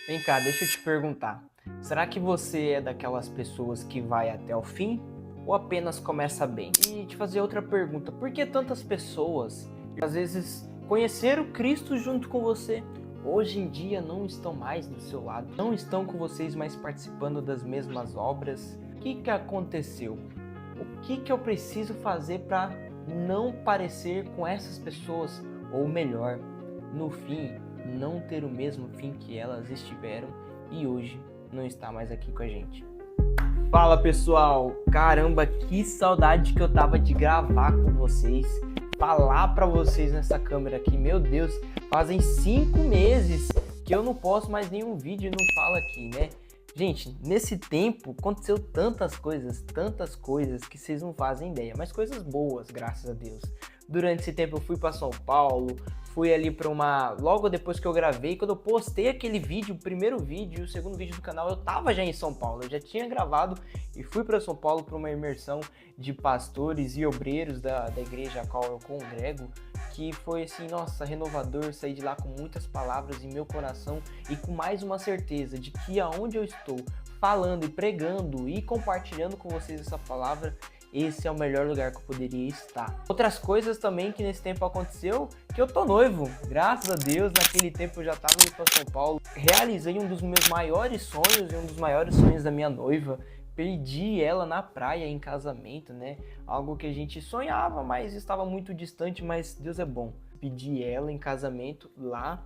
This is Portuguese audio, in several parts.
Vem cá, deixa eu te perguntar. Será que você é daquelas pessoas que vai até o fim ou apenas começa bem? E te fazer outra pergunta, por que tantas pessoas, às vezes, conheceram Cristo junto com você, hoje em dia não estão mais do seu lado, não estão com vocês mais participando das mesmas obras? O que aconteceu? O que eu preciso fazer para não parecer com essas pessoas? Ou melhor, no fim, não ter o mesmo fim que elas estiveram e hoje não está mais aqui com a gente. Fala pessoal, caramba, que saudade que eu tava de gravar com vocês, falar pra vocês nessa câmera aqui, meu Deus, fazem 5 meses que eu não posto mais nenhum vídeo e não falo aqui, né? Gente, nesse tempo aconteceu tantas coisas que vocês não fazem ideia, mas coisas boas, graças a Deus. Durante esse tempo eu fui para São Paulo, fui ali para logo depois que eu gravei, quando eu postei aquele vídeo, o primeiro vídeo, o segundo vídeo do canal, eu tava já em São Paulo, eu já tinha gravado e fui para São Paulo para uma imersão de pastores e obreiros da igreja a qual eu congrego, que foi assim, nossa, renovador, sair de lá com muitas palavras em meu coração e com mais uma certeza de que aonde eu estou falando e pregando e compartilhando com vocês essa palavra, esse é o melhor lugar que eu poderia estar. Outras coisas também que nesse tempo aconteceu, que eu tô noivo, graças a Deus, naquele tempo eu já estava indo para São Paulo, realizei um dos meus maiores sonhos e um dos maiores sonhos da minha noiva, pedi ela na praia em casamento, né? Algo que a gente sonhava, mas estava muito distante, mas Deus é bom. Pedi ela em casamento lá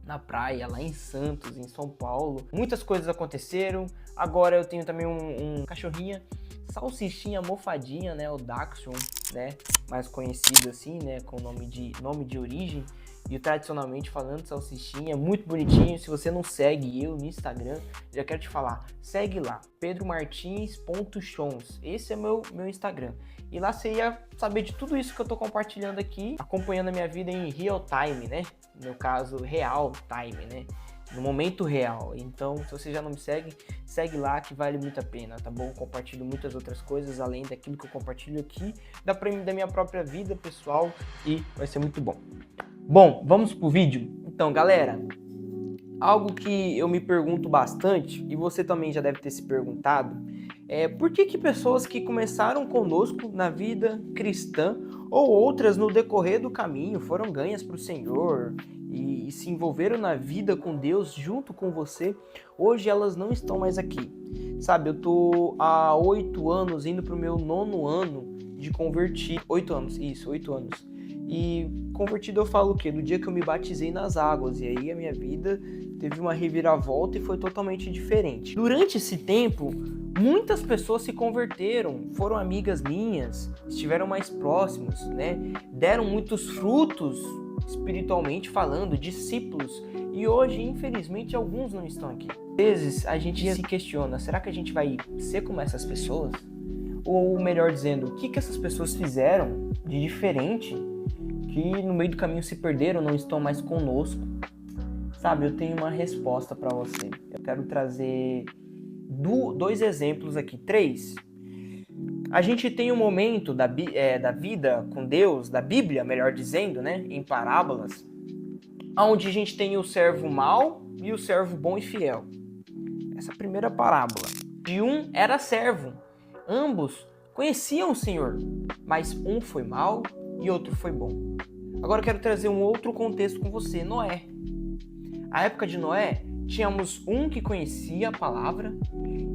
na praia, lá em Santos, em São Paulo. Muitas coisas aconteceram. Agora eu tenho também um cachorrinha, salsichinha mofadinha, né? O Dachshund, né? Mais conhecido assim, né? Com nome de origem. E tradicionalmente falando, salsichinha, muito bonitinho. Se você não segue eu no Instagram, já quero te falar, segue lá, pedromartins.chons. Esse é meu Instagram. E lá você ia saber de tudo isso que eu tô compartilhando aqui, acompanhando a minha vida em real time, né? No caso, real time, né? No momento real. Então, se você já não me segue, segue lá que vale muito a pena, tá bom? Compartilho muitas outras coisas além daquilo que eu compartilho aqui, da minha própria vida pessoal e vai ser muito bom. Bom, vamos pro vídeo? Então, galera, algo que eu me pergunto bastante, e você também já deve ter se perguntado, é por que pessoas que começaram conosco na vida cristã ou outras no decorrer do caminho foram ganhas para o Senhor e se envolveram na vida com Deus junto com você, hoje elas não estão mais aqui. Sabe, eu tô há 8 anos, indo pro meu 9º ano de convertido. 8 anos, isso, 8 anos. E convertido eu falo o quê? Do dia que eu me batizei nas águas. E aí a minha vida teve uma reviravolta e foi totalmente diferente. Durante esse tempo, muitas pessoas se converteram, foram amigas minhas, estiveram mais próximos, né? Deram muitos frutos espiritualmente falando, discípulos. E hoje, infelizmente, alguns não estão aqui. Às vezes a gente se questiona, será que a gente vai ser como essas pessoas? Ou melhor dizendo, o que essas pessoas fizeram de diferente que no meio do caminho se perderam, não estão mais conosco? Sabe, eu tenho uma resposta para você. Eu quero trazer 2 exemplos aqui, 3. A gente tem um momento da vida com Deus, da Bíblia, melhor dizendo, né, em parábolas, onde a gente tem o servo mau e o servo bom e fiel. Essa primeira parábola. De um era servo. Ambos conheciam o Senhor, mas um foi mau e outro foi bom. Agora eu quero trazer um outro contexto com você, Noé. A época de Noé, tínhamos um que conhecia a palavra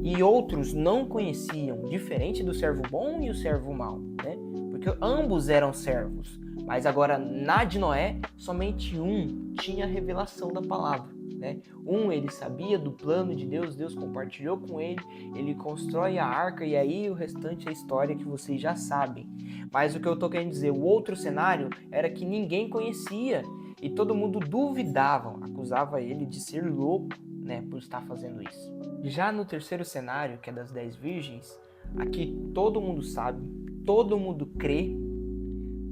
e outros não conheciam, diferente do servo bom e o servo mau, né? Porque ambos eram servos, mas agora na de Noé, somente um tinha a revelação da palavra, né? Ele sabia do plano de Deus, Deus compartilhou com ele constrói a arca e aí o restante é história que vocês já sabem. Mas o que eu tô querendo dizer, o outro cenário era que ninguém conhecia e todo mundo duvidava, acusava ele de ser louco, né, por estar fazendo isso. Já no terceiro cenário, que é das 10 virgens, aqui todo mundo sabe, todo mundo crê,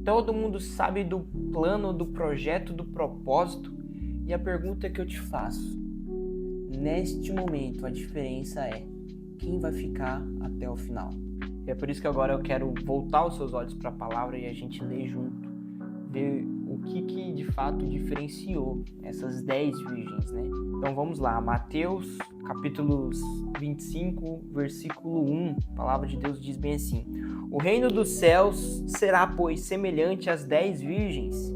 todo mundo sabe do plano, do projeto, do propósito. E a pergunta que eu te faço, neste momento a diferença é quem vai ficar até o final? E é por isso que agora eu quero voltar os seus olhos para a palavra e a gente ler junto, ver o que de fato diferenciou essas 10 virgens, né? Então vamos lá, Mateus capítulos 25, versículo 1, a palavra de Deus diz bem assim: o reino dos céus será, pois, semelhante às 10 virgens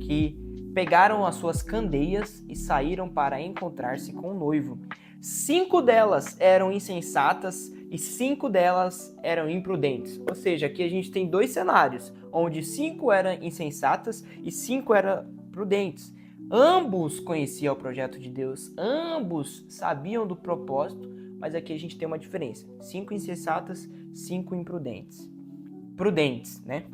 que pegaram as suas candeias e saíram para encontrar-se com o noivo. 5 delas eram insensatas e 5 delas eram imprudentes. Ou seja, aqui a gente tem 2 cenários, onde 5 eram insensatas e 5 eram prudentes. Ambos conheciam o projeto de Deus, ambos sabiam do propósito, mas aqui a gente tem uma diferença. 5 insensatas, 5 imprudentes. Prudentes, né?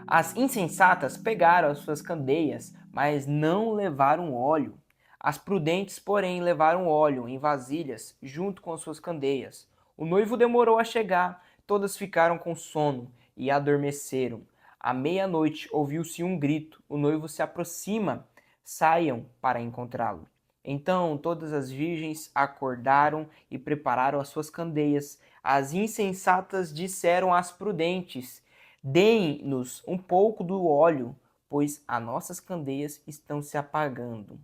As insensatas pegaram as suas candeias, mas não levaram óleo. As prudentes, porém, levaram óleo em vasilhas, junto com as suas candeias. O noivo demorou a chegar, todas ficaram com sono e adormeceram. À meia-noite ouviu-se um grito, o noivo se aproxima, saiam para encontrá-lo. Então todas as virgens acordaram e prepararam as suas candeias. As insensatas disseram às prudentes: deem-nos um pouco do óleo, pois as nossas candeias estão se apagando.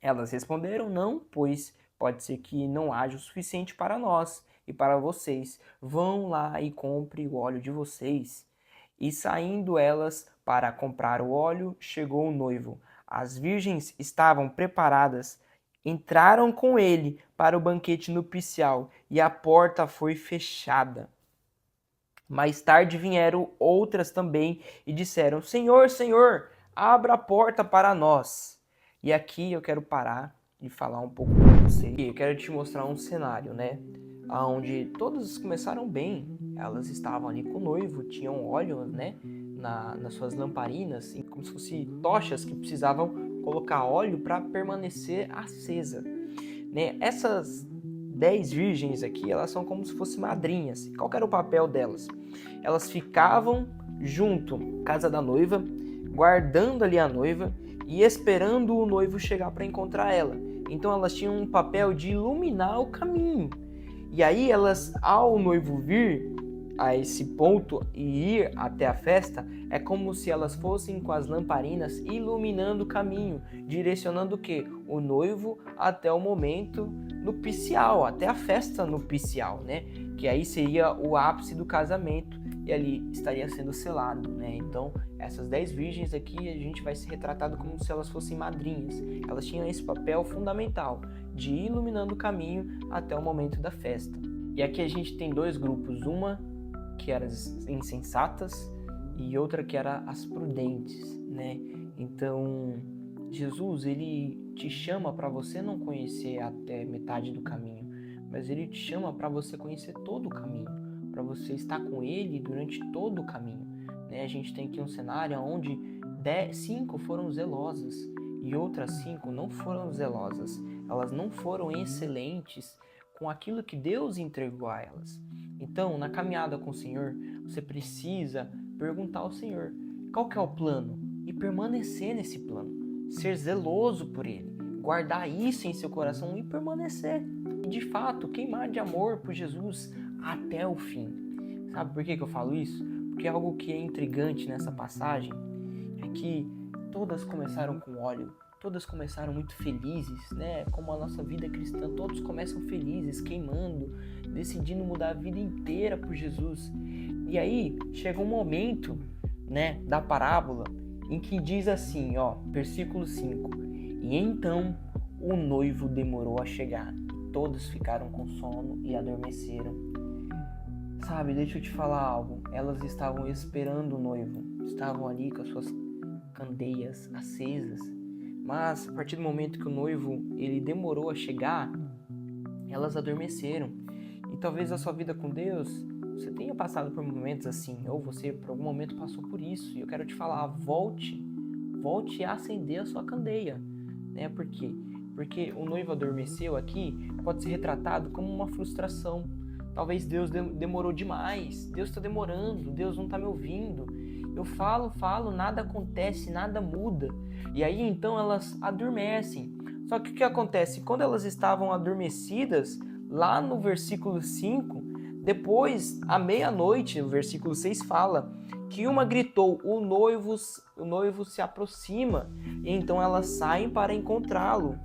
Elas responderam: não, pois pode ser que não haja o suficiente para nós e para vocês. Vão lá e compre o óleo de vocês. E saindo elas para comprar o óleo, chegou o noivo. As virgens estavam preparadas, entraram com ele para o banquete nupcial e a porta foi fechada. Mais tarde vieram outras também e disseram: Senhor, Senhor, abra a porta para nós. E aqui eu quero parar e falar um pouco com você. Eu quero te mostrar um cenário, né? Onde todas começaram bem. Elas estavam ali com o noivo, tinham óleo, né? Nas suas lamparinas, como se fossem tochas que precisavam colocar óleo para permanecer acesa, né? Essas 10 virgens aqui, elas são como se fossem madrinhas. Qual que era o papel delas? Elas ficavam junto à casa da noiva, guardando ali a noiva e esperando o noivo chegar para encontrar ela. Então elas tinham um papel de iluminar o caminho. E aí elas, ao noivo vir a esse ponto e ir até a festa, é como se elas fossem com as lamparinas iluminando o caminho, direcionando o quê? O noivo até o momento nupcial, até a festa nupcial, né? Que aí seria o ápice do casamento e ali estaria sendo selado, né? Então, essas 10 virgens aqui, a gente vai ser retratado como se elas fossem madrinhas. Elas tinham esse papel fundamental de ir iluminando o caminho até o momento da festa. E aqui a gente tem 2 grupos, uma que eram as insensatas e outra que era as prudentes, né? Então, Jesus, ele te chama para você não conhecer até metade do caminho, mas ele te chama para você conhecer todo o caminho, para você estar com ele durante todo o caminho, né? A gente tem aqui um cenário onde 5 foram zelosas e outras 5 não foram zelosas, elas não foram excelentes com aquilo que Deus entregou a elas. Então, na caminhada com o Senhor, você precisa perguntar ao Senhor qual que é o plano e permanecer nesse plano, ser zeloso por ele, guardar isso em seu coração e permanecer. E de fato, queimar de amor por Jesus até o fim. Sabe por que eu falo isso? Porque algo que é intrigante nessa passagem é que todas começaram com óleo, todas começaram muito felizes, né? Como a nossa vida cristã, todos começam felizes, queimando, decidindo mudar a vida inteira por Jesus. E aí chega um momento, né, da parábola em que diz assim, ó, versículo 5: e então o noivo demorou a chegar, e todos ficaram com sono e adormeceram. Sabe, deixa eu te falar algo. Elas estavam esperando o noivo, estavam ali com as suas candeias acesas. Mas a partir do momento que o noivo ele demorou a chegar, elas adormeceram. E talvez a sua vida com Deus, você tenha passado por momentos assim, ou você por algum momento passou por isso. E eu quero te falar, volte a acender a sua candeia, né? Por quê? Porque o noivo adormeceu aqui pode ser retratado como uma frustração. Talvez Deus demorou demais, Deus está demorando, Deus não está me ouvindo. Eu falo, nada acontece, nada muda. E aí então elas adormecem. Só que o que acontece? Quando elas estavam adormecidas, lá no versículo 5, depois, à meia-noite, o versículo 6 fala que uma gritou, o noivo se aproxima, e então elas saem para encontrá-lo,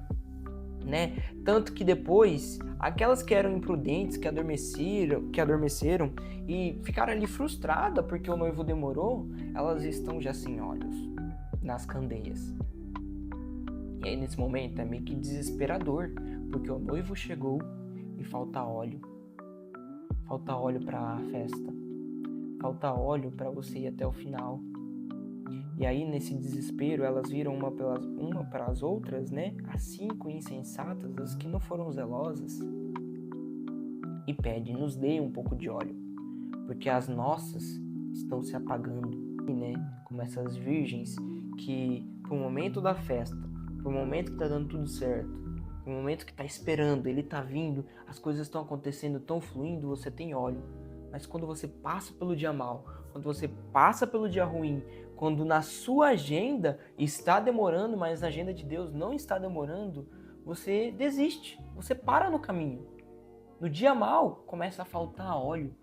né? Tanto que depois, aquelas que eram imprudentes, que adormeceram e ficaram ali frustradas porque o noivo demorou, elas estão já sem olhos, nas candeias. E aí nesse momento é meio que desesperador, porque o noivo chegou e falta óleo. Falta óleo para a festa. Falta óleo para você ir até o final. E aí, nesse desespero, elas viram uma para as outras, né? As 5 insensatas, as que não foram zelosas, e pedem, nos dê um pouco de óleo, porque as nossas estão se apagando. E, né? Como essas virgens que, pro momento da festa, pro momento que tá dando tudo certo, pro momento que tá esperando, ele tá vindo, as coisas estão acontecendo, estão fluindo, você tem óleo. Mas quando você passa pelo dia mal, quando você passa pelo dia ruim, quando na sua agenda está demorando, mas na agenda de Deus não está demorando, você desiste, você para no caminho. No dia mal, começa a faltar óleo.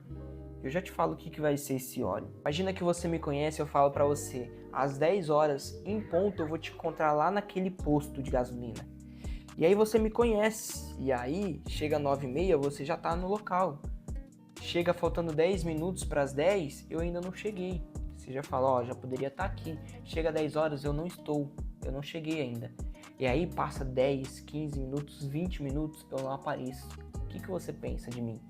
Eu já te falo o que vai ser esse óleo. Imagina que você me conhece, eu falo pra você, às 10 horas, em ponto, eu vou te encontrar lá naquele posto de gasolina. E aí você me conhece, e aí chega 9h30, você já tá no local. Chega faltando 10 minutos para as 10, eu ainda não cheguei. Você já fala, ó, já poderia estar aqui. Chega 10 horas, eu não cheguei ainda. E aí passa 10, 15 minutos, 20 minutos, eu não apareço. O que você pensa de mim?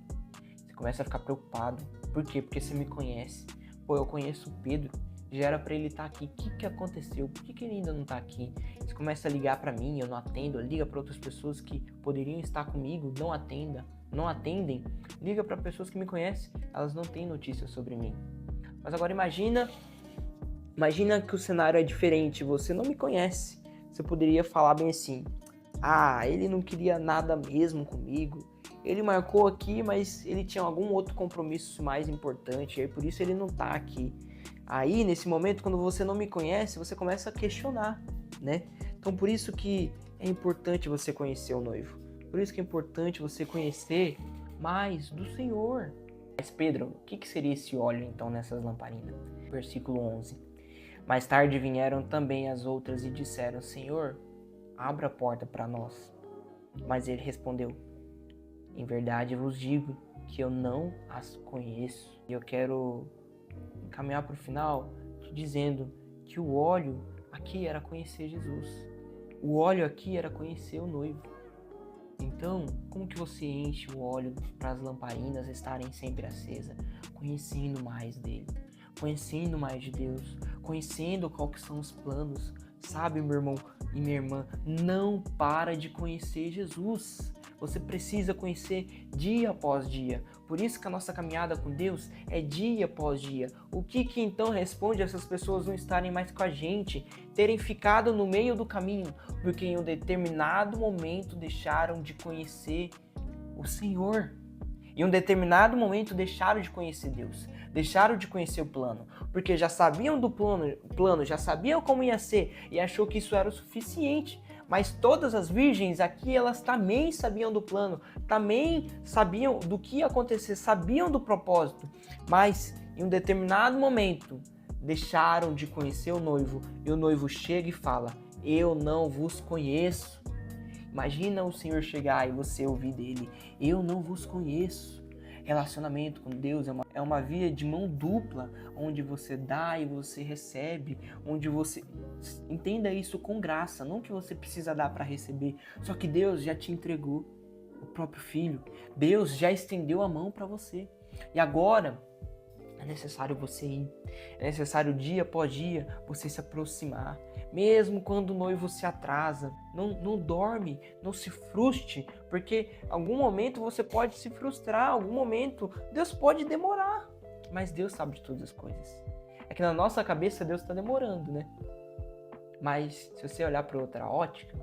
Você começa a ficar preocupado. Por quê? Porque você me conhece. Pô, eu conheço o Pedro, já era para ele estar aqui. O que aconteceu? Por que ele ainda não está aqui? Você começa a ligar para mim, eu não atendo. Liga para outras pessoas que poderiam estar comigo, não atendem. Liga para pessoas que me conhecem, elas não têm notícias sobre mim. Mas agora imagina que o cenário é diferente, você não me conhece. Você poderia falar bem assim, ele não queria nada mesmo comigo, ele marcou aqui, mas ele tinha algum outro compromisso mais importante, e aí por isso ele não tá aqui. Aí, nesse momento, quando você não me conhece, você começa a questionar, né? Então, por isso que é importante você conhecer o noivo. Por isso que é importante você conhecer mais do Senhor. Mas Pedro, o que seria esse óleo então nessas lamparinas? Versículo 11. Mais tarde vieram também as outras e disseram, Senhor, abra a porta para nós. Mas ele respondeu, em verdade vos digo que eu não as conheço. E eu quero caminhar para o final te dizendo que o óleo aqui era conhecer Jesus. O óleo aqui era conhecer o noivo. Então, como que você enche o óleo para as lamparinas estarem sempre acesas? Conhecendo mais dele, conhecendo mais de Deus, conhecendo qual que são os planos. Sabe, meu irmão e minha irmã, não para de conhecer Jesus. Você precisa conhecer dia após dia. Por isso que a nossa caminhada com Deus é dia após dia. O que então responde a essas pessoas não estarem mais com a gente, terem ficado no meio do caminho, porque em um determinado momento deixaram de conhecer o Senhor. Em um determinado momento deixaram de conhecer Deus, deixaram de conhecer o plano, porque já sabiam do plano, já sabiam como ia ser e achou que isso era o suficiente. Mas todas as virgens aqui, elas também sabiam do plano, também sabiam do que ia acontecer, sabiam do propósito, mas em um determinado momento deixaram de conhecer o noivo e o noivo chega e fala, eu não vos conheço. Imagina o Senhor chegar e você ouvir dele, eu não vos conheço. Relacionamento com Deus é uma via de mão dupla, onde você dá e você recebe, onde você entenda isso com graça, não que você precisa dar para receber, só que Deus já te entregou o próprio Filho, Deus já estendeu a mão para você, e agora é necessário você ir, é necessário dia após dia você se aproximar, mesmo quando o noivo se atrasa, não dorme, não se frustre, porque em algum momento você pode se frustrar, em algum momento Deus pode demorar, mas Deus sabe de todas as coisas. É que na nossa cabeça Deus está demorando, né? Mas se você olhar para outra ótica,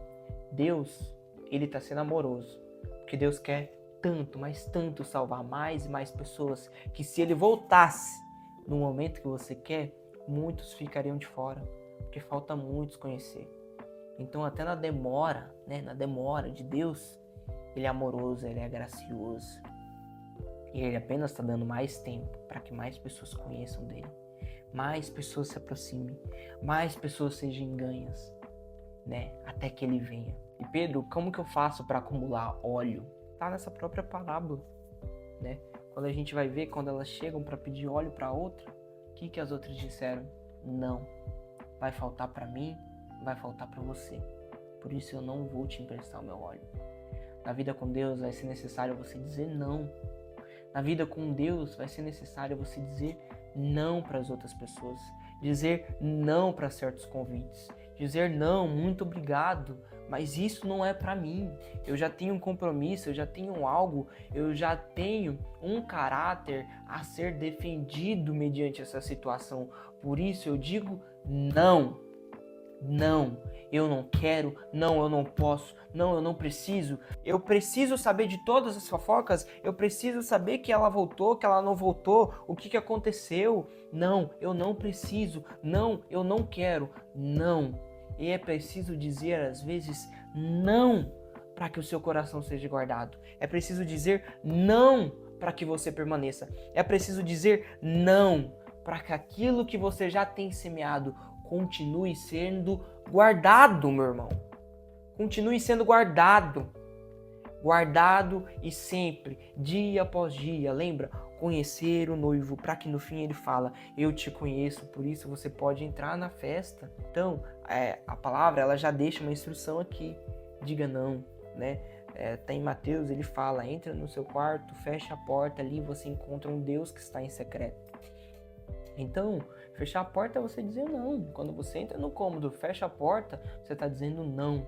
Deus, ele está sendo amoroso, porque Deus quer tanto, mas tanto salvar mais e mais pessoas, que se ele voltasse no momento que você quer, muitos ficariam de fora, porque falta muitos conhecer. Então até na demora, né, na demora de Deus, ele é amoroso, ele é gracioso. E ele apenas está dando mais tempo para que mais pessoas conheçam dele. mais pessoas se aproximem, mais pessoas sejam ganhas, né? Até que ele venha. E Pedro, como que eu faço para acumular óleo? Tá nessa própria parábola, né? Quando a gente vai ver, quando elas chegam para pedir óleo para outra, o que as outras disseram? Não, vai faltar para mim, vai faltar para você. Por isso eu não vou te emprestar o meu óleo. Na vida com Deus vai ser necessário você dizer não. Na vida com Deus vai ser necessário você dizer não para as outras pessoas. Dizer não para certos convites. Dizer não, muito obrigado, mas isso não é para mim. Eu já tenho um compromisso, eu já tenho algo, eu já tenho um caráter a ser defendido mediante essa situação. Por isso eu digo não. Não, eu não quero, não, eu não posso, não, eu não preciso. Eu preciso saber de todas as fofocas, eu preciso saber que ela voltou, que ela não voltou, o que aconteceu. Não, eu não preciso, não, eu não quero, não. E é preciso dizer às vezes não para que o seu coração seja guardado. É preciso dizer não para que você permaneça. É preciso dizer não para que aquilo que você já tem semeado continue sendo guardado, meu irmão. Continue sendo guardado. Guardado e sempre, dia após dia. Lembra? Conhecer o noivo, para que no fim ele fala, eu te conheço, por isso você pode entrar na festa. Então, a palavra ela já deixa uma instrução aqui. Diga não, né? Tá em Mateus, ele fala, entra no seu quarto, fecha a porta, ali você encontra um Deus que está em secreto. Então, fechar a porta é você dizer não. Quando você entra no cômodo, fecha a porta, você está dizendo não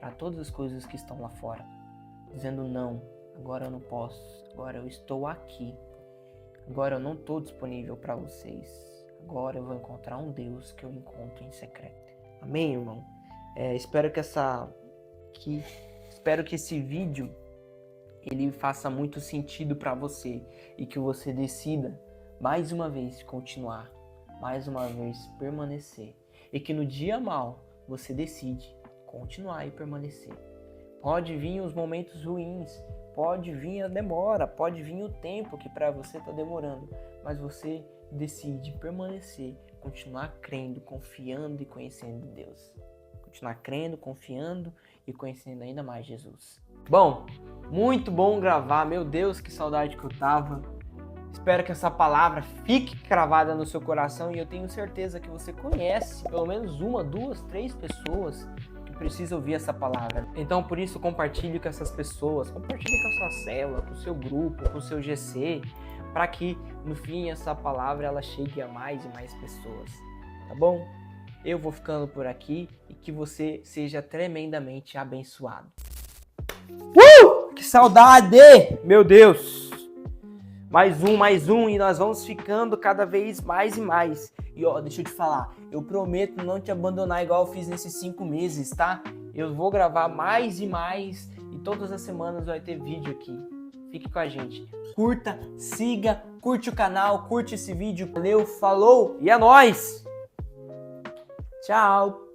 para todas as coisas que estão lá fora. Dizendo não, agora eu não posso, agora eu estou aqui. Agora eu não estou disponível para vocês. Agora eu vou encontrar um Deus que eu encontro em secreto. Amém, irmão? Espero que esse vídeo ele faça muito sentido para você e que você decida mais uma vez continuar, mais uma vez permanecer. E que no dia mal você decide continuar e permanecer. Pode vir os momentos ruins, pode vir a demora, pode vir o tempo que para você está demorando, mas você decide permanecer, continuar crendo, confiando e conhecendo Deus. Continuar crendo, confiando e conhecendo ainda mais Jesus. Bom, muito bom gravar, meu Deus, que saudade que eu tava. Espero que essa palavra fique cravada no seu coração e eu tenho certeza que você conhece pelo menos 1, 2, 3 pessoas que precisam ouvir essa palavra. Então, por isso, compartilhe com essas pessoas, compartilhe com a sua célula, com o seu grupo, com o seu GC, para que, no fim, essa palavra ela chegue a mais e mais pessoas, tá bom? Eu vou ficando por aqui e que você seja tremendamente abençoado. Que saudade! Meu Deus! Mais um, e nós vamos ficando cada vez mais e mais. E ó, deixa eu te falar, eu prometo não te abandonar igual eu fiz nesses 5 meses, tá? Eu vou gravar mais e mais, e todas as semanas vai ter vídeo aqui. Fique com a gente. Curta, siga, curte o canal, curte esse vídeo. Valeu, falou, e é nóis! Tchau!